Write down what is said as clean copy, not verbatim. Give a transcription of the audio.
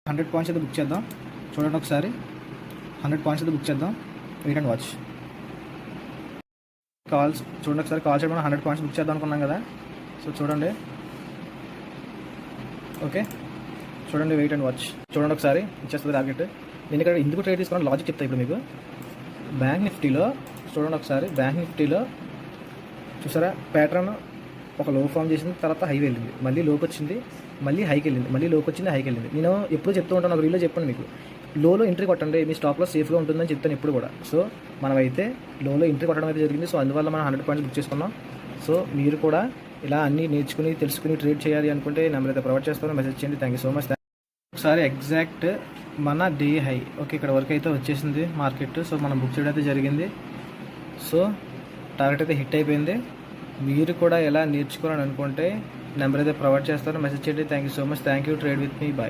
100 points అయితే book చేద్దాం. చూడండి ఒకసారి 100 పాయింట్స్ అయితే బుక్ చేద్దాం. Wait and watch. కాల్స్ చూడండి ఒకసారి. కాల్ చేయడం 100 పాయింట్స్ బుక్ చేద్దాం అనుకున్నాం కదా. సో చూడండి. ఓకే చూడండి, వెయిట్ అండ్ వాచ్. చూడండి ఒకసారి ఇచ్చేస్తుంది టార్గెట్. నేను ఇక్కడ ఎందుకు ట్రేడ్ తీసుకున్నాను లాజిక్ చెప్తాను ఇప్పుడు మీకు. బ్యాంక్ నిఫ్టీలో చూడండి ఒకసారి. బ్యాంక్ నిఫ్టీలో చూసారా ప్యాటర్న్ ఒక లో ఫామ్ చేసింది, తర్వాత హై వెళ్ళింది, మళ్ళీ లోకి వచ్చింది, మళ్ళీ హైకి వెళ్ళింది, మళ్ళీ లోకి వచ్చింది, హైకి వెళ్ళింది. నేను ఎప్పుడు చెప్తూ ఉంటాను, ఒక రీల్లో చెప్పండి మీకు, లోలో ఎంట్రీ కొట్టండి, మీ స్టాప్లో సేఫ్గా ఉంటుందని చెప్తాను ఎప్పుడు కూడా. సో మనమైతే లోలో ఎంట్రీ కొట్టడం అయితే జరిగింది. సో అందువల్ల మనం 100 పాయింట్స్ బుక్ చేసుకున్నాం. సో మీరు కూడా ఇలా అన్నీ నేర్చుకుని తెలుసుకుని ట్రేడ్ చేయాలి అనుకుంటే నెంబర్ అయితే ప్రొవైడ్ చేస్తాను, మెసేజ్ చేయండి. Thank you so much. ఒకసారి ఎగ్జాక్ట్ మన డే హై ఓకే ఇక్కడ వరకు అయితే వచ్చేసింది మార్కెట్. సో మనం బుక్ చేయడం అయితే జరిగింది. సో టార్గెట్ అయితే హిట్ అయిపోయింది. మీరు కూడా ఎలా నేర్చుకోవాలని అనుకుంటే నెంబర్ అయితే ప్రొవైడ్ చేస్తాను, మెసేజ్ చేయండి. Thank you so much. Thank you. Trade with me. Bye.